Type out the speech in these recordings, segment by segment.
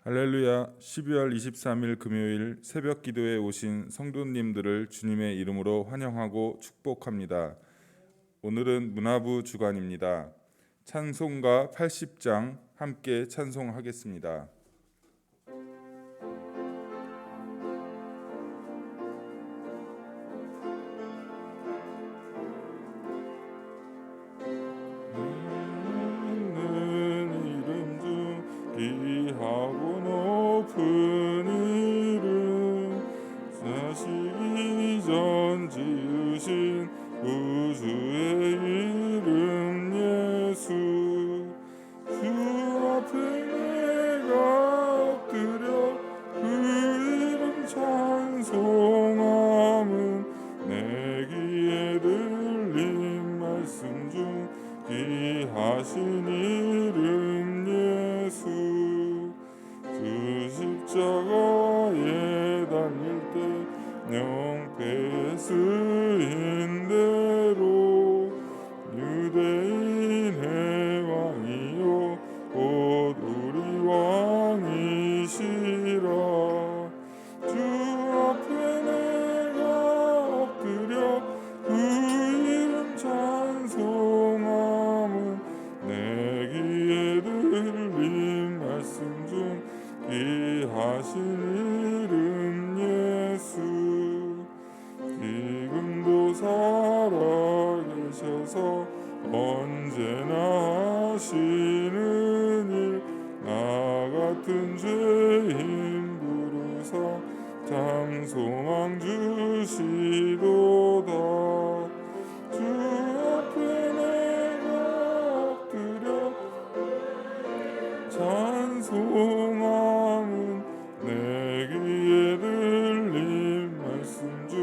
할렐루야. 12월 23일 금요일 새벽 기도에 오신 성도님들을 주님의 이름으로 환영하고 축복합니다. 오늘은 문화부 주간입니다. 찬송가 80장 함께 찬송하겠습니다. 귀하고 높은 이름, 자식이 전 지으신 구주의 이름 예수. 주 앞에 내가 엎드려 그 이름 찬송함은 내 귀에 들린 말씀 중 귀하신 이름 예수. 주 십자가에 달릴 때 명패에 쓰인 대로 유대인의 왕이요 곧 우리 왕이시라. 주 앞에 내가 엎드려 그 이름 찬송함은 내 귀에 들린 말씀 중 귀하신 이름 예수. 지금도 살아계셔서 언제나 하시는 일, 나 같은 죄인 부르사 참 소망 주시도다. 주 앞에 내가 엎드려 찬송함은 내 귀에 들린 말씀 중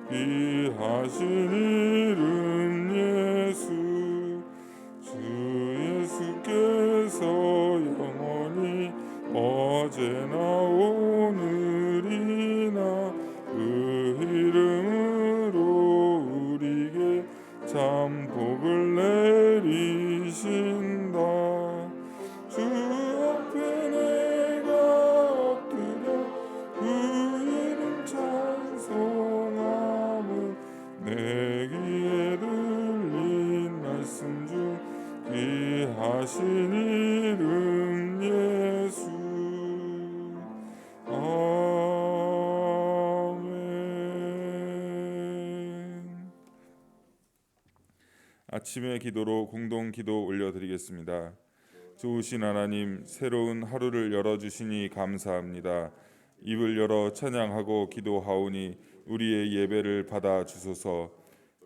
귀하신 이름 예수. 주 예수께서 영원히 어제나 오늘이나 그 이름으로 우리에게 참 복을 내리신다. 주 앞에 내가 엎드려 그 이름 찬송함은 내 귀에 들린 말씀 중 귀하신 이름 예수. 아멘. 아침의 기도로 공동 기도 올려드리겠습니다. 좋으신 하나님, 새로운 하루를 열어주시니 감사합니다. 입을 열어 찬양하고 기도하오니 우리의 예배를 받아주소서.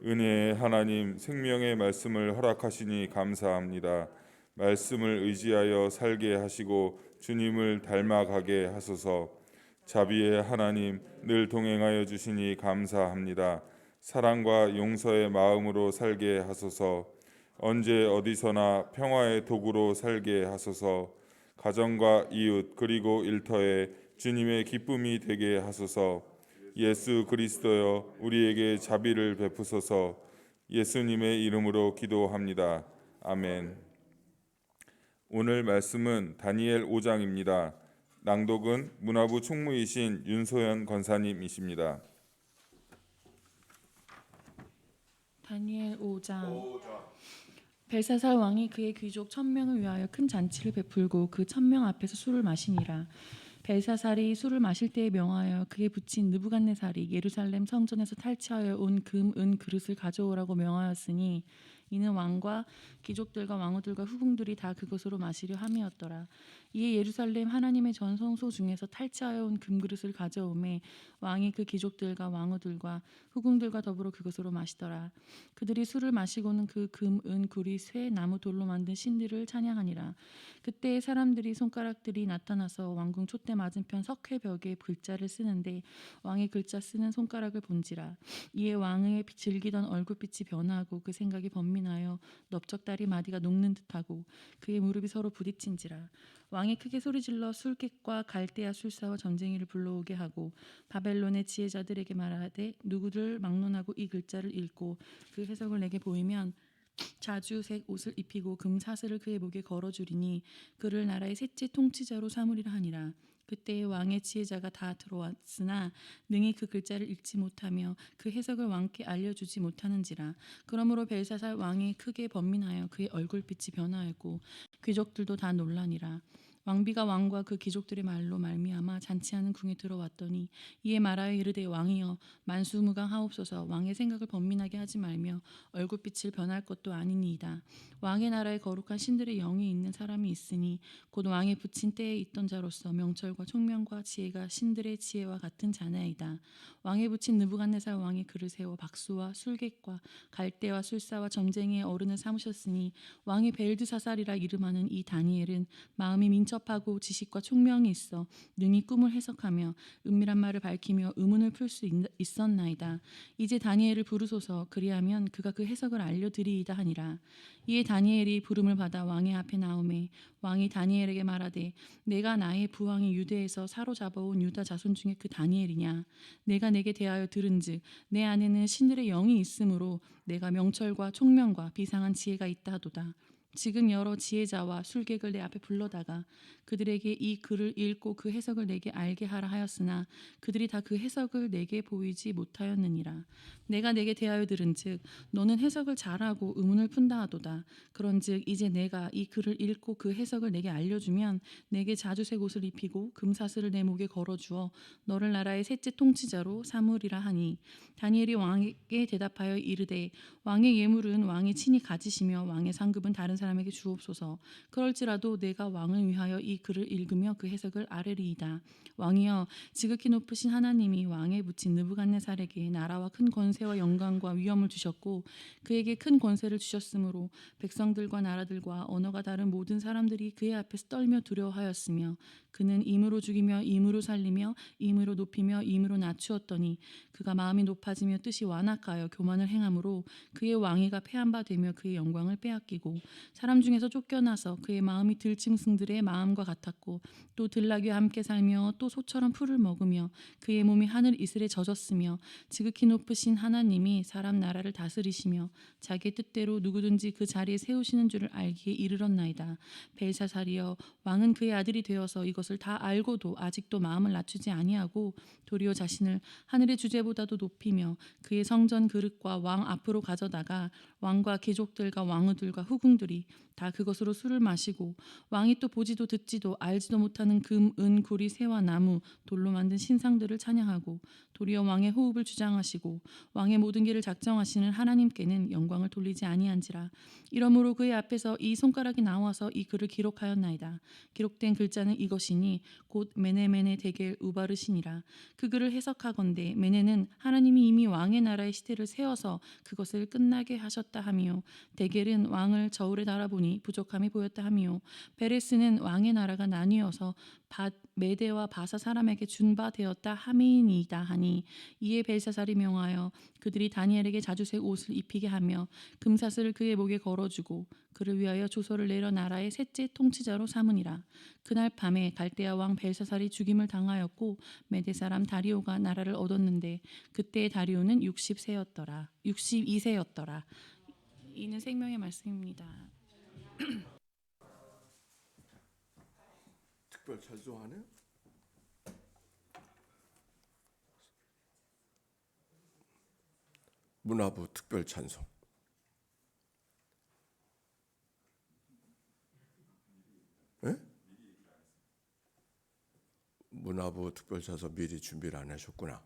은혜의 하나님, 생명의 말씀을 허락하시니 감사합니다. 말씀을 의지하여 살게 하시고 주님을 닮아가게 하소서. 자비의 하나님, 늘 동행하여 주시니 감사합니다. 사랑과 용서의 마음으로 살게 하소서. 언제 어디서나 평화의 도구로 살게 하소서. 가정과 이웃 그리고 일터에 주님의 기쁨이 되게 하소서. 예수 그리스도여, 우리에게 자비를 베푸소서. 예수님의 이름으로 기도합니다. 아멘. 오늘 말씀은 다니엘 5장입니다. 낭독은 문화부 총무이신 윤소연 권사님이십니다. 다니엘 5장. 벨사살 왕이 그의 귀족 1000명을 위하여 큰 잔치를 베풀고 그 1000명 앞에서 술을 마시니라. 벨사살이 술을 마실 때에 명하여 그의 부친 느부갓네살이 예루살렘 성전에서 탈취하여 온 금, 은 그릇을 가져오라고 명하였으니 이는 왕과 귀족들과 왕후들과 후궁들이 다 그것으로 마시려 함이었더라. 이에 예루살렘 하나님의 전성소 중에서 탈취하여 온 금그릇을 가져오매 왕이 그 귀족들과 왕후들과 후궁들과 더불어 그것으로 마시더라. 그들이 술을 마시고는 그 금, 은, 구리, 쇠, 나무, 돌로 만든 신들을 찬양하니라. 그때 사람들이 손가락들이 나타나서 왕궁 촛대 맞은편 석회벽에 글자를 쓰는데 왕의 글자 쓰는 손가락을 본지라. 이에 왕의 즐기던 얼굴빛이 변하고 그 생각이 번민하여 넓적다리 마디가 녹는 듯하고 그의 무릎이 서로 부딪힌지라. 왕이 크게 소리질러 술객과 갈대아 술사와 전쟁이를 불러오게 하고 바벨론의 지혜자들에게 말하되 누구를 막론하고 이 글자를 읽고 그 해석을 내게 보이면 자주색 옷을 입히고 금사슬을 그의 목에 걸어주리니 그를 나라의 셋째 통치자로 삼으리라 하니라. 그때의 왕의 지혜자가 다 들어왔으나 능히 그 글자를 읽지 못하며 그 해석을 왕께 알려주지 못하는지라. 그러므로 벨사살 왕이 크게 번민하여 그의 얼굴빛이 변하였고 귀족들도 다 놀라니라. 왕비가 왕과 그 귀족들의 말로 말미암아 잔치하는 궁에 들어왔더니 이에 말하여 이르되 왕이여 만수무강하옵소서. 왕의 생각을 번민하게 하지 말며 얼굴빛을 변할 것도 아니니이다. 왕의 나라에 거룩한 신들의 영이 있는 사람이 있으니 곧 왕의 붙인 때에 있던 자로서 명철과 총명과 지혜가 신들의 지혜와 같은 자나이다. 왕의 붙인 느부갓네살 왕이 그를 세워 박수와 술객과 갈대와 술사와 점쟁이의 어른을 삼으셨으니 왕이 벨드사살이라 이름하는 이 다니엘은 마음이 민첩하고 지식과 총명이 있어 능히 꿈을 해석하며 은밀한 말을 밝히며 의문을 풀 수 있었나이다. 이제 다니엘을 부르소서. 그리하면 그가 그 해석을 알려드리이다 하니라. 이에 다니엘이 부름을 받아 왕의 앞에 나오매 왕이 다니엘에게 말하되 내가 나의 부왕이 유대에서 사로잡아온 유다 자손 중에 그 다니엘이냐. 내가 내게 대하여 들은즉 내 안에는 신들의 영이 있으므로 내가 명철과 총명과 비상한 지혜가 있다 하도다. 지금 여러 지혜자와 술객을 내 앞에 불러다가 그들에게 이 글을 읽고 그 해석을 내게 알게 하라 하였으나 그들이 다 그 해석을 내게 보이지 못하였느니라. 내가 내게 대하여 들은즉 너는 해석을 잘하고 의문을 푼다 하도다. 그런즉 이제 내가 이 글을 읽고 그 해석을 내게 알려주면 내게 자주색 옷을 입히고 금사슬을 내 목에 걸어주어 너를 나라의 셋째 통치자로 삼으리라 하니 다니엘이 왕에게 대답하여 이르되 왕의 예물은 왕이 친히 가지시며 왕의 상급은 다른 사람에게 주옵소서. 그럴지라도 내가 왕을 위하여 이 글을 읽으며 그 해석을 아뢰리이다. 왕이여 지극히 높으신 하나님이 왕에 붙인 느부갓네살에게 나라와 큰 권세와 영광과 위엄을 주셨고 그에게 큰 권세를 주셨으므로 백성들과 나라들과 언어가 다른 모든 사람들이 그의 앞에서 떨며 두려워하였으며 그는 임으로 죽이며 임으로 살리며 임으로 높이며 임으로 낮추었더니 그가 마음이 높아지며 뜻이 완악하여 교만을 행함으로 그의 왕위가 패한 바 되며 그의 영광을 빼앗기고 사람 중에서 쫓겨나서 그의 마음이 들짐승들의 마음과 같았고 또 들나귀와 함께 살며 또 소처럼 풀을 먹으며 그의 몸이 하늘 이슬에 젖었으며 지극히 높으신 하나님이 사람 나라를 다스리시며 자기의 뜻대로 누구든지 그 자리에 세우시는 줄을 알기에 이르렀나이다. 벨사살이여 왕은 그의 아들이 되어서 이것을 다 알고도 아직도 마음을 낮추지 아니하고 도리어 자신을 하늘의 주제보다도 높이며 그의 성전 그릇과 왕 앞으로 가져다가 왕과 귀족들과 왕후들과 후궁들이 다 그것으로 술을 마시고 왕이 또 보지도 듣지도 알지도 못하는 금, 은, 구리, 새와 나무, 돌로 만든 신상들을 찬양하고 도리어 왕의 호흡을 주장하시고 왕의 모든 길을 작정하시는 하나님께는 영광을 돌리지 아니한지라. 이러므로 그의 앞에서 이 손가락이 나와서 이 글을 기록하였나이다. 기록된 글자는 이것이니 곧 메네메네 데겔 우바르시니라. 그 글을 해석하건대 메네는 하나님이 이미 왕의 나라의 시대를 세워서 그것을 끝나게 하셨다 하며 데겔은 왕을 저울에 달아보니 부족함이 보였다 하며 베레스는 왕의 나라가 나뉘어서 메대와 바사 사람에게 준 바 되었다 함이니이다 하니 이에 벨사살이 명하여 그들이 다니엘에게 자주색 옷을 입히게 하며 금사슬을 그의 목에 걸어주고 그를 위하여 조서를 내려 나라의 셋째 통치자로 삼으니라. 그날 밤에 갈대아 왕 벨사살이 죽임을 당하였고 메대 사람 다리오가 나라를 얻었는데 그때의 다리오는 62세였더라. 이는 생명의 말씀입니다. 특별 찬송하네. 문화부 특별 찬송. 예? 문화부 특별 찬송 미리 준비를 안 하셨구나.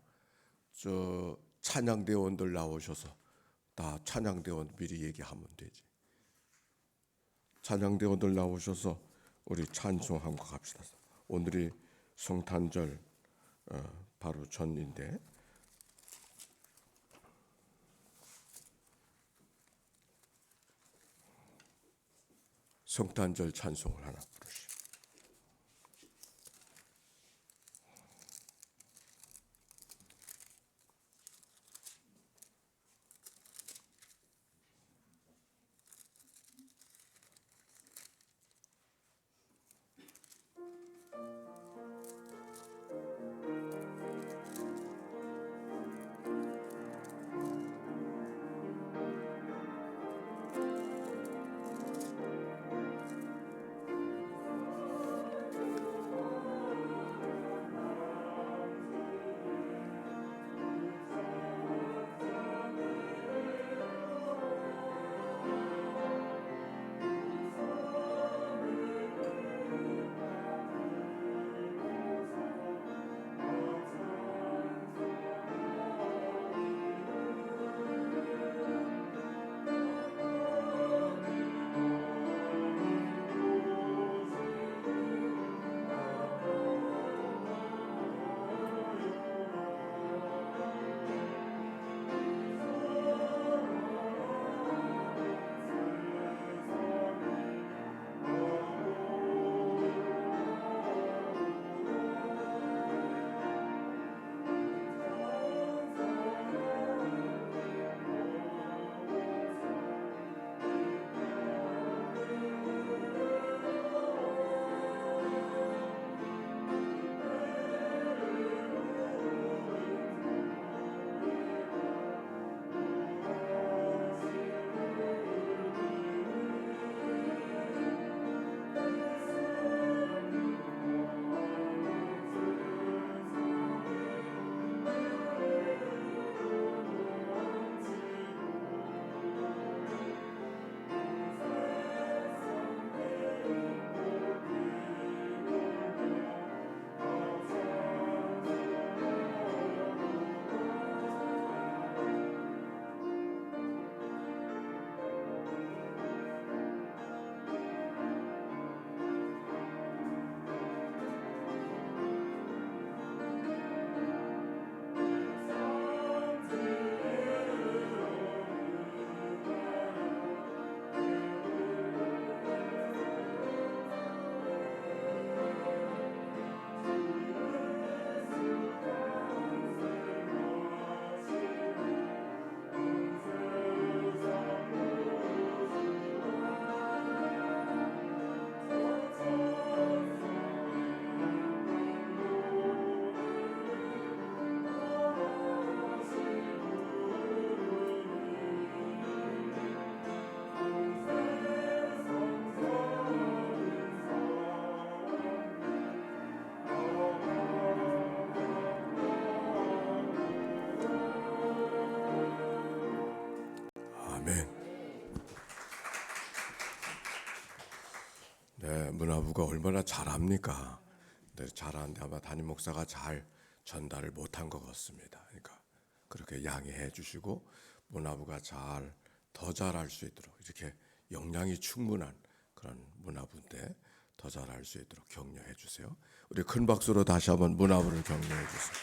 저 찬양대원들 나오셔서 다 찬양대원 미리 얘기하면 되지. 찬양대원들 나오셔서 우리 찬송한 거 갑시다. 오늘이 성탄절 바로 전인데 성탄절 찬송을 하나 부르시죠. 문화부가 얼마나 잘합니까? 근데 잘하는데 아마 담임 목사가 잘 전달을 못한 것 같습니다. 그러니까 그렇게 양해해 주시고 문화부가 더 잘할 수 있도록 이렇게 역량이 충분한 그런 문화부인데 더 잘할 수 있도록 격려해 주세요. 우리 큰 박수로 다시 한번 문화부를 격려해 주세요.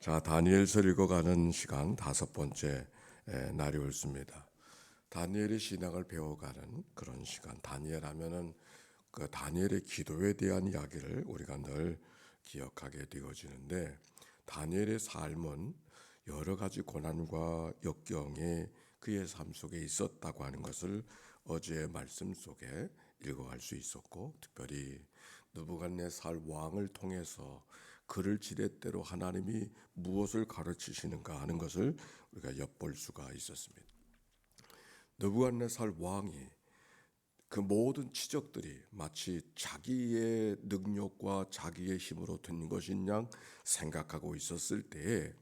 자, 다니엘서 읽어가는 시간 5번째 날이 옳습니다. 다니엘의 신앙을 배워가는 그런 시간. 다니엘 하면은 그 다니엘의 기도에 대한 이야기를 우리가 늘 기억하게 되어지는데, 다니엘의 삶은 여러 가지 고난과 역경이 그의 삶 속에 있었다고 하는 것을 어제의 말씀 속에 읽어갈 수 있었고, 특별히 느부갓네살 왕을 통해서 그를 지렛대로 하나님이 무엇을 가르치시는가 하는 것을 우리가 엿볼 수가 있었습니다. 느부갓네살 왕이 그 모든 치적들이 마치 자기의 능력과 자기의 힘으로 된 것인 양 생각하고 있었을 때에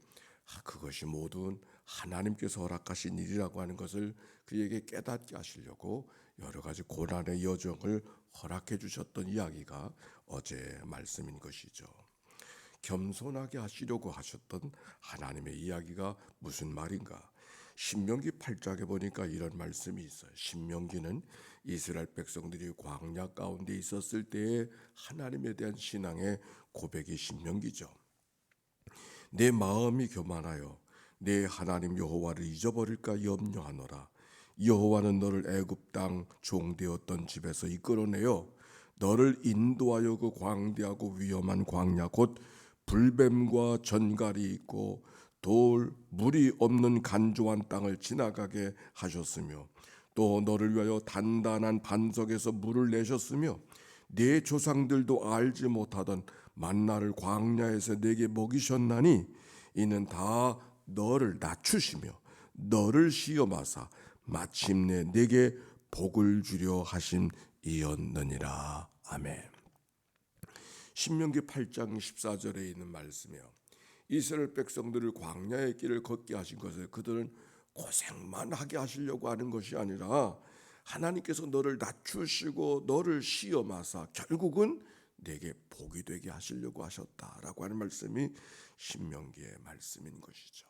그것이 모든 하나님께서 허락하신 일이라고 하는 것을 그에게 깨닫게 하시려고 여러 가지 고난의 여정을 허락해 주셨던 이야기가 어제의 말씀인 것이죠. 겸손하게 하시려고 하셨던 하나님의 이야기가 무슨 말인가? 신명기 8장에 보니까 이런 말씀이 있어요. 신명기는 이스라엘 백성들이 광야 가운데 있었을 때의 하나님에 대한 신앙의 고백이 신명기죠. 내 마음이 교만하여 내 하나님 여호와를 잊어버릴까 염려하노라. 여호와는 너를 애굽 땅 종되었던 집에서 이끌어내어 너를 인도하여 그 광대하고 위험한 광야 곧 불뱀과 전갈이 있고 돌 물이 없는 간조한 땅을 지나가게 하셨으며 또 너를 위하여 단단한 반석에서 물을 내셨으며 네 조상들도 알지 못하던 만나를 광야에서 내게 먹이셨나니 이는 다 너를 낮추시며 너를 시험하사 마침내 내게 복을 주려 하심이었느니라. 아멘. 신명기 8장 14절에 있는 말씀이요. 이스라엘 백성들을 광야의 길을 걷게 하신 것을 그들은 고생만 하게 하시려고 하는 것이 아니라 하나님께서 너를 낮추시고 너를 시험하사 결국은 내게 복이 되게 하시려고 하셨다라고 하는 말씀이 신명기의 말씀인 것이죠.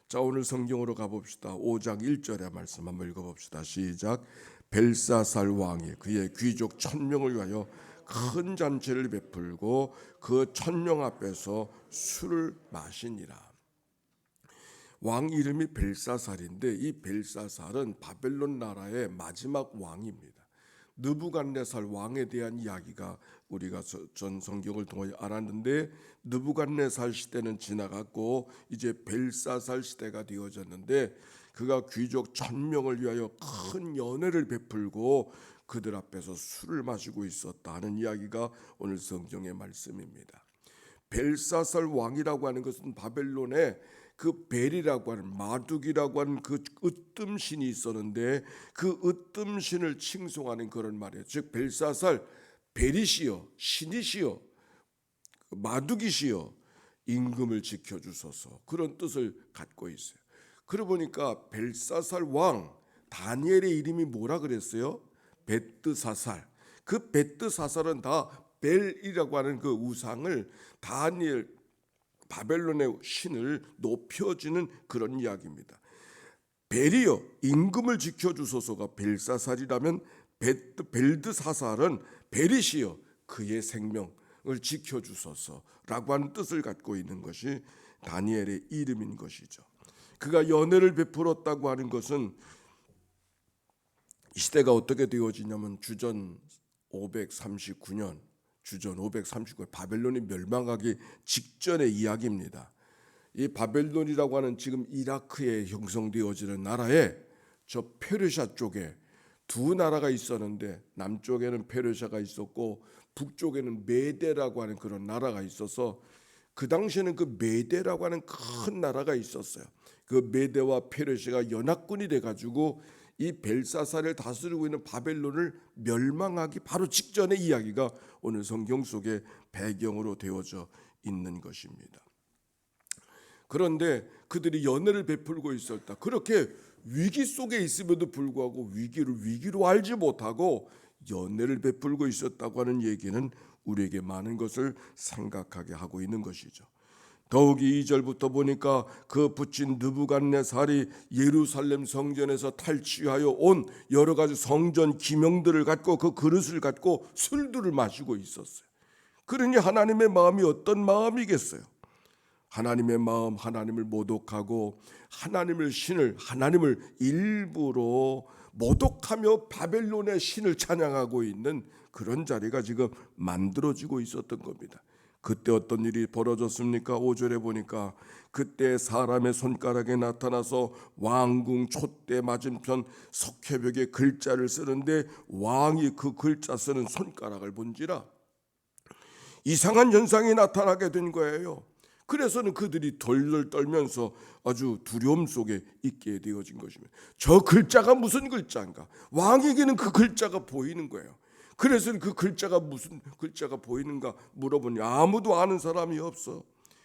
자, 오늘 성경으로 가봅시다. 5장 1절의 말씀 한번 읽어봅시다. 시작. 벨사살 왕이 그의 귀족 1000명을 위하여 큰 잔치를 베풀고 그 1000명 앞에서 술을 마시니라. 왕 이름이 벨사살인데 이 벨사살은 바벨론 나라의 마지막 왕입니다. 느부갓네살 왕에 대한 이야기가 우리가 전 성경을 통해 알았는데 느부갓네살 시대는 지나갔고 이제 벨사살 시대가 되어졌는데 그가 귀족 1000명을 위하여 큰 연회를 베풀고 그들 앞에서 술을 마시고 있었다는 이야기가 오늘 성경의 말씀입니다. 벨사살 왕이라고 하는 것은 바벨론의 그 벨이라고 하는 마둑이라고 하는 그 으뜸신이 있었는데 그 으뜸신을 칭송하는 그런 말이에요. 즉 벨사살 벨이시여 신이시여 마둑이시여 임금을 지켜주소서 그런 뜻을 갖고 있어요. 그러고 보니까 벨사살 왕 다니엘의 이름이 뭐라 그랬어요? 벳드사살. 그 벳드사살은 다 벨이라고 하는 그 우상을 다니엘 바벨론의 신을 높여주는 그런 이야기입니다. 벨이여 임금을 지켜주소서가 벨사살이라면 벨드사살은 벨이시여 그의 생명을 지켜주소서라고 하는 뜻을 갖고 있는 것이 다니엘의 이름인 것이죠. 그가 연회를 베풀었다고 하는 것은 이 시대가 어떻게 되어지냐면 주전 539년 바벨론이 멸망하기 직전의 이야기입니다. 이 바벨론이라고 하는 지금 이라크에 형성되어지는 나라에 저 페르시아 쪽에 두 나라가 있었는데 남쪽에는 페르시아가 있었고 북쪽에는 메데라고 하는 그런 나라가 있어서 그 당시에는 그 메데라고 하는 큰 나라가 있었어요. 그 메데와 페르시아가 연합군이 돼가지고 이 벨사살을 다스리고 있는 바벨론을 멸망하기 바로 직전의 이야기가 오늘 성경 속에 배경으로 되어져 있는 것입니다. 그런데 그들이 연회를 베풀고 있었다. 그렇게 위기 속에 있음에도 불구하고 위기를 위기로 알지 못하고 연애를 베풀고 있었다고 하는 얘기는 우리에게 많은 것을 생각하게 하고 있는 것이죠. 더욱이 2절부터 보니까 그 붙인 느부갓네살이 예루살렘 성전에서 탈취하여 온 여러 가지 성전 기명들을 갖고 그 그릇을 갖고 술들을 마시고 있었어요. 그러니 하나님의 마음이 어떤 마음이겠어요? 하나님의 마음, 하나님을 모독하고 하나님을 일부러 모독하며 바벨론의 신을 찬양하고 있는 그런 자리가 지금 만들어지고 있었던 겁니다. 그때 어떤 일이 벌어졌습니까? 5절에 보니까 그때 사람의 손가락에 나타나서 왕궁 촛대 맞은편 석회벽에 글자를 쓰는데 왕이 그 글자 쓰는 손가락을 본지라 이상한 현상이 나타나게 된 거예요. 그래서는 그들이 덜덜 떨면서 아주 두려움 속에 있게 되어진 것입니다. 저 글자가 무슨 글자인가? 왕에게는 그 글자가 보이는 거예요. 그래서 그 글자가 무슨 글자가 보이는가 물어보니 아무도 아는 사람이 없어.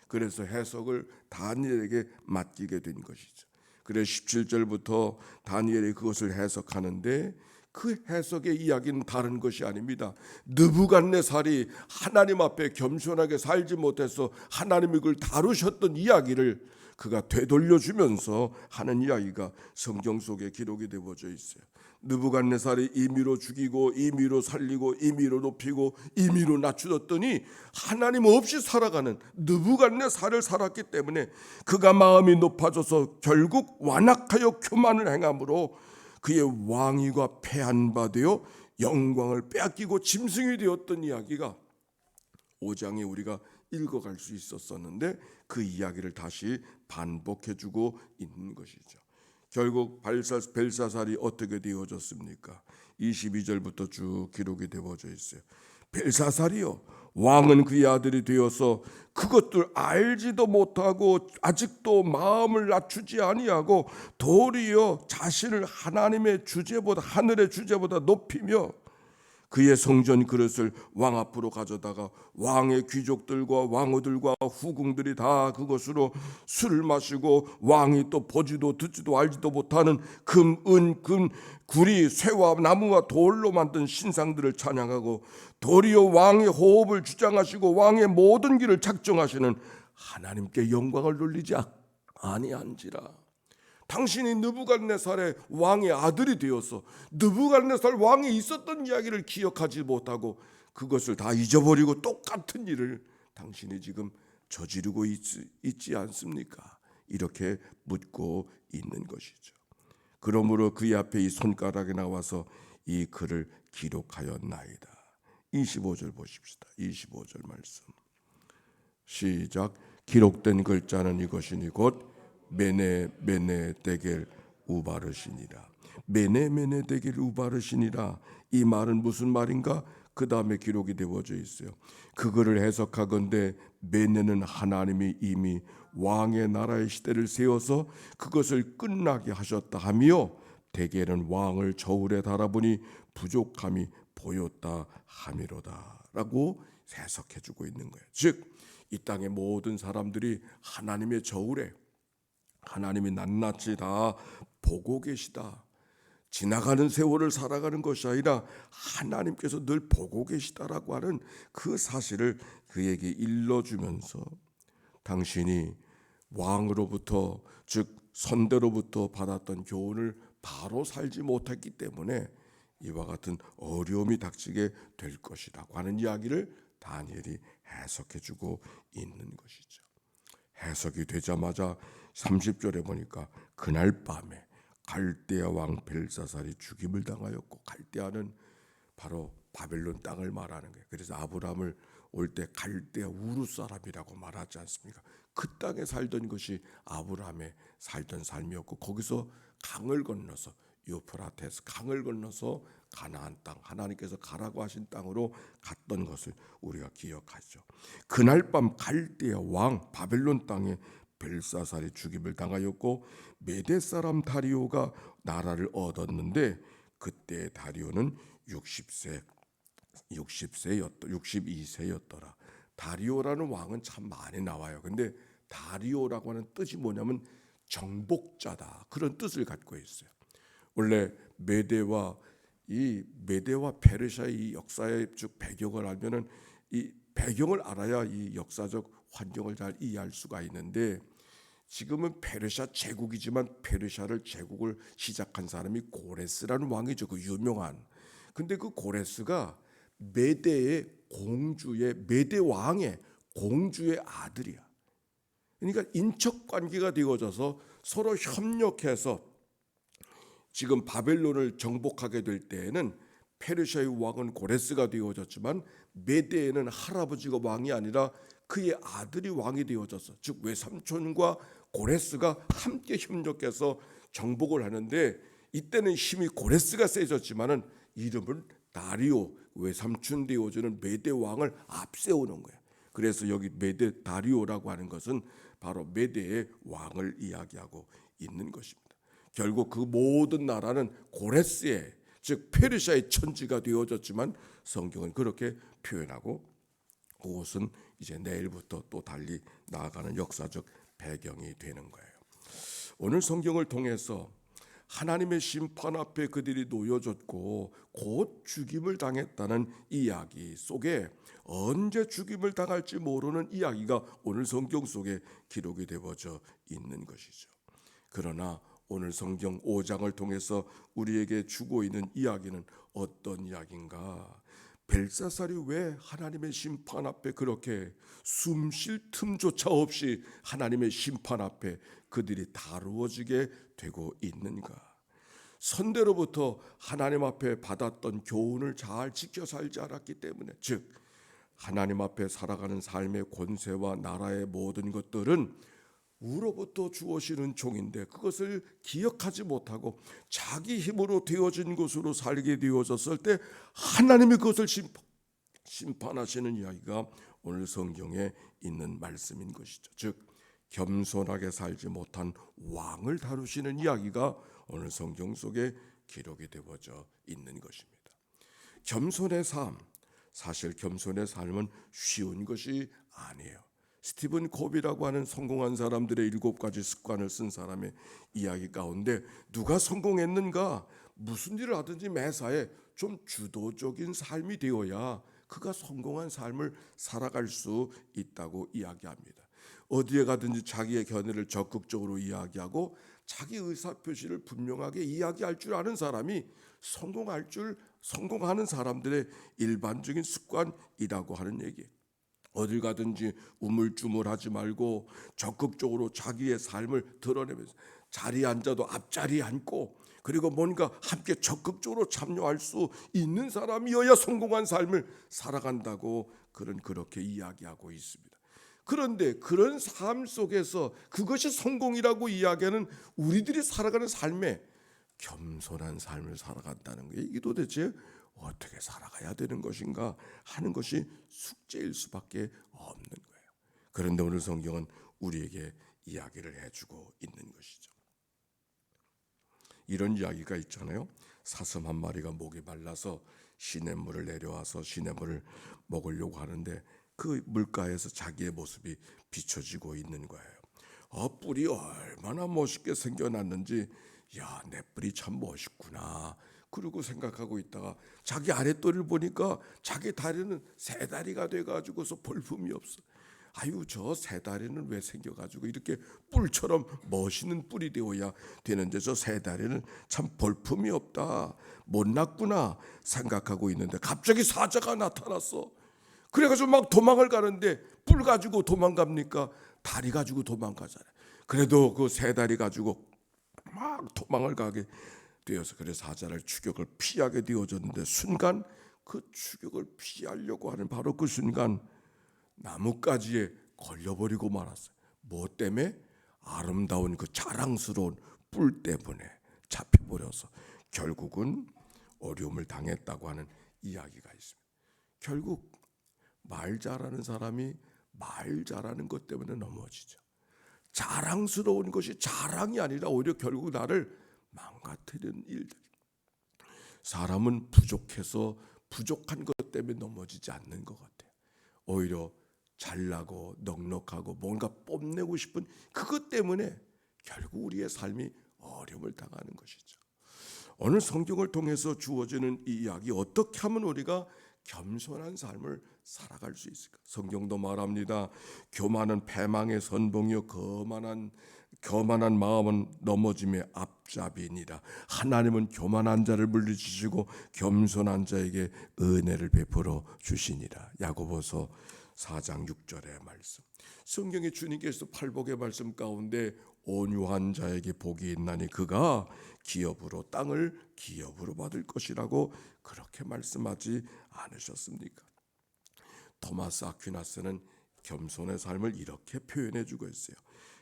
그래서 해석을 다니엘에게 맡기게 된 것이죠. 그래서 17절부터 다니엘이 그것을 해석하는데 그 해석의 이야기는 다른 것이 아닙니다. 느부갓네살이 하나님 앞에 겸손하게 살지 못해서 하나님이 그걸 다루셨던 이야기를 그가 되돌려주면서 하는 이야기가 성경 속에 기록이 되어져 있어요. 느부갓네살이 임의로 죽이고 임의로 살리고 임의로 높이고 임의로 낮추었더니 하나님 없이 살아가는 느부갓네살을 살았기 때문에 그가 마음이 높아져서 결국 완악하여 교만을 행함으로 그의 왕위가 패한 바 되어 영광을 빼앗기고 짐승이 되었던 이야기가 5장에 우리가 읽어갈 수 있었었는데 그 이야기를 다시 반복해주고 있는 것이죠. 결국 벨사살이 어떻게 되어졌습니까? 22절부터 쭉 기록이 되어져 있어요. 벨사살이요, 왕은 그의 아들이 되어서 그것들 알지도 못하고 아직도 마음을 낮추지 아니하고 도리어 자신을 하나님의 주제보다 하늘의 주제보다 높이며 그의 성전 그릇을 왕 앞으로 가져다가 왕의 귀족들과 왕후들과 후궁들이 다 그것으로 술을 마시고 왕이 또 보지도 듣지도 알지도 못하는 금, 은, 금, 구리, 쇠와 나무와 돌로 만든 신상들을 찬양하고 도리어 왕의 호흡을 주장하시고 왕의 모든 길을 작정하시는 하나님께 영광을 돌리지 아니한지라. 당신이 느부갓네살의 왕의 아들이 되어서 느부갓네살 왕이 있었던 이야기를 기억하지 못하고 그것을 다 잊어버리고 똑같은 일을 당신이 지금 저지르고 있지 않습니까? 이렇게 묻고 있는 것이죠. 그러므로 그의 앞에 이 손가락에 나와서 이 글을 기록하였나이다. 25절 보십시다. 25절 말씀 시작. 기록된 글자는 이것이니 곧 메네 데겔 우바르시니라. 메네 데겔 우바르시니라. 이 말은 무슨 말인가? 그 다음에 기록이 되어져 있어요. 그거를 해석하건대 메네는 하나님이 이미 왕의 나라의 시대를 세워서 그것을 끝나게 하셨다 하며 데겔은 왕을 저울에 달아보니 부족함이 보였다 함이로다 라고 해석해주고 있는 거예요. 즉 이 땅의 모든 사람들이 하나님의 저울에 하나님이 낱낱이 다 보고 계시다. 지나가는 세월을 살아가는 것이 아니라 하나님께서 늘 보고 계시다라고 하는 그 사실을 그에게 일러주면서 당신이 왕으로부터 즉 선대로부터 받았던 교훈을 바로 살지 못했기 때문에 이와 같은 어려움이 닥치게 될 것이라고 하는 이야기를 다니엘이 해석해주고 있는 것이죠. 해석이 되자마자 30절에 보니까 그날 밤에 갈대아 왕 벨사살이 죽임을 당하였고, 갈대아는 바로 바벨론 땅을 말하는 거예요. 그래서 아브라함을 올 때 갈대아 우르 사람이라고 말하지 않습니까? 그 땅에 살던 것이 아브라함의 살던 삶이었고, 거기서 강을 건너서 유프라테스 강을 건너서 가나안 땅, 하나님께서 가라고 하신 땅으로 갔던 것을 우리가 기억하죠. 그날 밤 갈대아 왕 바벨론 땅에 벨사살이 죽임을 당하였고, 메대 사람 다리오가 나라를 얻었는데 그때 다리오는 62세였더라. 다리오라는 왕은 참 많이 나와요. 근데 다리오라고 하는 뜻이 뭐냐면 정복자다, 그런 뜻을 갖고 있어요. 원래 메대와 이 메대와 페르시아의 이 역사의 쭉 배경을 알면은 이 배경을 알아야 이 역사적 환경을 잘 이해할 수가 있는데, 지금은 페르시아 제국이지만 페르시아를 제국을 시작한 사람이 고레스라는 왕이죠. 그 유명한. 근데 그 고레스가 메대의 공주의 메대 왕의 공주의 아들이야. 그러니까 인척 관계가 되어져서 서로 협력해서 지금 바벨론을 정복하게 될 때에는 페르시아의 왕은 고레스가 되어졌지만 메대에는 할아버지가 왕이 아니라 그의 아들이 왕이 되어졌어. 즉 외삼촌과 고레스가 함께 협력해서 정복을 하는데, 이때는 힘이 고레스가 세졌지만은 이름은 다리오, 외삼촌 되어주는 메대 왕을 앞세우는 거야. 그래서 여기 메대 다리오라고 하는 것은 바로 메대의 왕을 이야기하고 있는 것입니다. 결국 그 모든 나라는 고레스의, 즉 페르시아의 천지가 되어졌지만 성경은 그렇게 표현하고, 그것은 이제 내일부터 또 달리 나아가는 역사적 배경이 되는 거예요. 오늘 성경을 통해서 하나님의 심판 앞에 그들이 놓여졌고 곧 죽임을 당했다는 이야기 속에 언제 죽임을 당할지 모르는 이야기가 오늘 성경 속에 기록이 되어져 있는 것이죠. 그러나 오늘 성경 5장을 통해서 우리에게 주고 있는 이야기는 어떤 이야기인가? 벨사살이 왜 하나님의 심판 앞에 그렇게 숨 쉴 틈조차 없이 하나님의 심판 앞에 그들이 다루어지게 되고 있는가? 선대로부터 하나님 앞에 받았던 교훈을 잘 지켜 살지 않았기 때문에, 즉 하나님 앞에 살아가는 삶의 권세와 나라의 모든 것들은 우로부터 주어지는 종인데 그것을 기억하지 못하고 자기 힘으로 되어진 것으로 살게 되어졌을 때 하나님이 그것을 심판하시는 이야기가 오늘 성경에 있는 말씀인 것이죠. 즉 겸손하게 살지 못한 왕을 다루시는 이야기가 오늘 성경 속에 기록이 되어져 있는 것입니다. 겸손의 삶, 사실 겸손의 삶은 쉬운 것이 아니에요. 스티븐 코비라고 하는 성공한 사람들의 7가지 습관을 쓴 사람의 이야기 가운데 누가 성공했는가? 무슨 일을 하든지 매사에 좀 주도적인 삶이 되어야 그가 성공한 삶을 살아갈 수 있다고 이야기합니다. 어디에 가든지 자기의 견해를 적극적으로 이야기하고 자기 의사표시를 분명하게 이야기할 줄 아는 사람이 성공하는 사람들의 일반적인 습관이라고 하는 얘기예요. 어딜 가든지 우물쭈물하지 말고 적극적으로 자기의 삶을 드러내면서 자리에 앉아도 앞자리에 앉고, 그리고 뭔가 함께 적극적으로 참여할 수 있는 사람이어야 성공한 삶을 살아간다고 그렇게 이야기하고 있습니다. 그런데 그런 삶 속에서 그것이 성공이라고 이야기하는 우리들이 살아가는 삶에 겸손한 삶을 살아간다는 게 이게 도대체 어떻게 살아가야 되는 것인가 하는 것이 숙제일 수밖에 없는 거예요. 그런데 오늘 성경은 우리에게 이야기를 해주고 있는 것이죠. 이런 이야기가 있잖아요. 사슴 한 마리가 목이 말라서 시냇물을 내려와서 시냇물을 먹으려고 하는데 그 물가에서 자기의 모습이 비춰지고 있는 거예요. 뿔이 얼마나 멋있게 생겨났는지, 야, 내 뿔이 참 멋있구나. 그러고 생각하고 있다가 자기 아랫도리를 보니까 자기 다리는 세 다리가 돼가지고서 볼품이 없어. 아유, 저 세 다리는 왜 생겨가지고 이렇게 뿔처럼 멋있는 뿔이 되어야 되는데 저 세 다리는 참 볼품이 없다, 못났구나 생각하고 있는데 갑자기 사자가 나타났어. 그래가지고 막 도망을 가는데 뿔 가지고 도망갑니까? 다리 가지고 도망가잖아요. 그래도 그 세 다리 가지고 막 도망을 가게 되어서 그래서 사자를 추격을 피하게 되어졌는데, 순간 그 추격을 피하려고 하는 바로 그 순간 나뭇가지에 걸려버리고 말았어요. 뭐 때문에? 아름다운 그 자랑스러운 뿔 때문에 잡혀버려서 결국은 어려움을 당했다고 하는 이야기가 있습니다. 결국 말 잘하는 사람이 말 잘하는 것 때문에 넘어지죠. 자랑스러운 것이 자랑이 아니라 오히려 결국 나를 망가뜨리는 일들. 사람은 부족해서 부족한 것 때문에 넘어지지 않는 것 같아요. 오히려 잘나고 넉넉하고 뭔가 뽐내고 싶은 그것 때문에 결국 우리의 삶이 어려움을 당하는 것이죠. 오늘 성경을 통해서 주어지는 이 이야기, 어떻게 하면 우리가 겸손한 삶을 살아갈 수 있을까? 성경도 말합니다. 교만은 패망의 선봉이요 교만한 마음은 넘어짐의 앞잡이니라. 하나님은 교만한 자를 물리치시고 겸손한 자에게 은혜를 베풀어 주시니라. 야고보서 4장 6절의 말씀. 성경에 주님께서 팔복의 말씀 가운데 온유한 자에게 복이 있나니 그가 기업으로 땅을 기업으로 받을 것이라고 그렇게 말씀하지 않으셨습니까? 토마스 아퀴나스는 겸손의 삶을 이렇게 표현해 주고 있어요.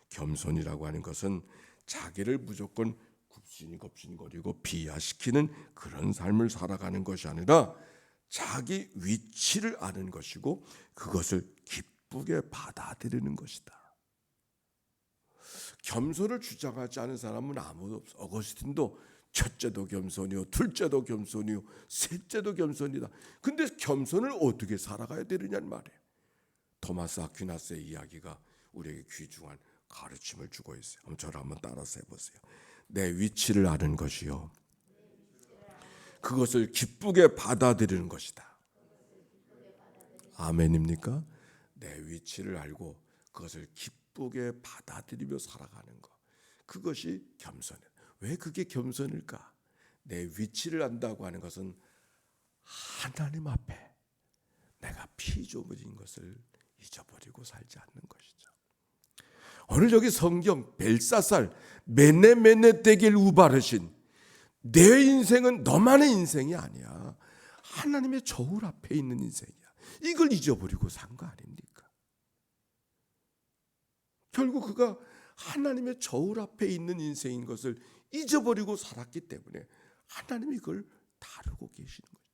겸손이라고 하는 것은 자기를 무조건 굽신거리고 비하시키는 그런 삶을 살아가는 것이 아니라 자기 위치를 아는 것이고 그것을 기쁘게 받아들이는 것이다. 겸손을 주장하지 않은 사람은 아무도 없어. 어거스틴도 첫째도 겸손이요, 둘째도 겸손이요, 셋째도 겸손이다. 근데 겸손을 어떻게 살아가야 되느냐는 말이에요. 토마스 아퀴나스의 이야기가 우리에게 귀중한 가르침을 주고 있어요. 저를 한번 따라서 해보세요. 내 위치를 아는 것이요, 그것을 기쁘게 받아들이는 것이다. 아멘입니까? 내 위치를 알고 그것을 기쁘게 받아들이며 살아가는 것, 그것이 겸손이에요. 왜 그게 겸손일까? 내 위치를 안다고 하는 것은 하나님 앞에 내가 피조물인 것을 잊어버리고 살지 않는 것이죠. 오늘 여기 성경 벨사살 메네 떼길 우바르신, 내 인생은 너만의 인생이 아니야. 하나님의 저울 앞에 있는 인생이야. 이걸 잊어버리고 산 거 아닙니까? 결국 그가 하나님의 저울 앞에 있는 인생인 것을 잊어버리고 살았기 때문에 하나님이 그걸 다루고 계시는 거예요.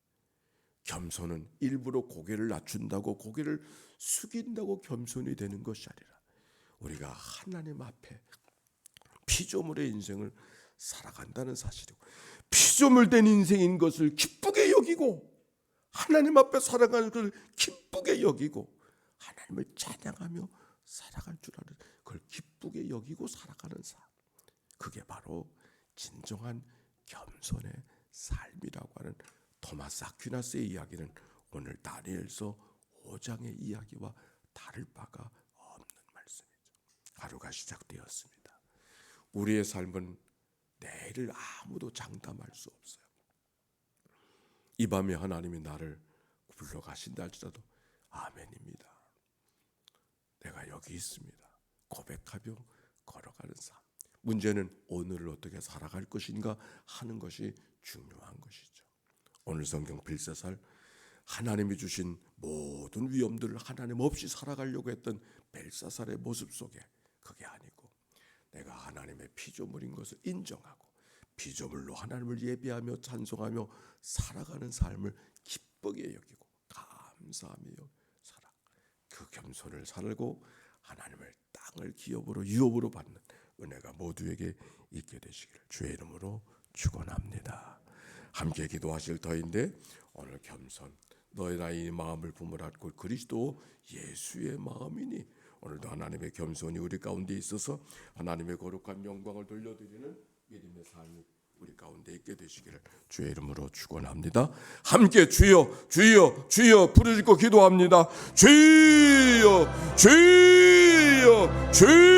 겸손은 일부러 고개를 낮춘다고, 고개를 숙인다고 겸손이 되는 것이 아니라 우리가 하나님 앞에 피조물의 인생을 살아간다는 사실이고, 피조물된 인생인 것을 기쁘게 여기고, 하나님 앞에 살아가는 것을 기쁘게 여기고, 하나님을 찬양하며 살아갈 줄 아는, 그걸 기쁘게 여기고 살아가는 삶, 그게 바로 진정한 겸손의 삶이라고 하는 토마스 아퀴나스의 이야기는 오늘 다니엘서 5장의 이야기와 다를 바가 없는 말씀이죠. 하루가 시작되었습니다. 우리의 삶은 내일을 아무도 장담할 수 없어요. 이 밤에 하나님이 나를 불러가신다 할지라도 아멘입니다. 내가 여기 있습니다. 고백하며 걸어가는 삶. 문제는 오늘을 어떻게 살아갈 것인가 하는 것이 중요한 것이죠. 오늘 성경 벨사살, 하나님이 주신 모든 위험들을 하나님 없이 살아가려고 했던 벨사살의 모습 속에 그게 아니고, 내가 하나님의 피조물인 것을 인정하고 피조물로 하나님을 예배하며 찬송하며 살아가는 삶을 기쁘게 여기고 감사하며 살아, 그 겸손을 살고 하나님의 땅을 기업으로 유업으로 받는 은혜가 모두에게 있게 되시기를 주의 이름으로 축원합니다. 함께 기도하실 터인데, 오늘 겸손, 너희 나의 마음을 품으라 곧 그리스도 예수의 마음이니, 오늘도 하나님의 겸손이 우리 가운데 있어서 하나님의 거룩한 영광을 돌려드리는 믿음의 삶이 우리 가운데 있게 되시기를 주의 이름으로 축원합니다. 함께 주여 주여 주여 부르짖고 기도합니다. 주여 주여 주여.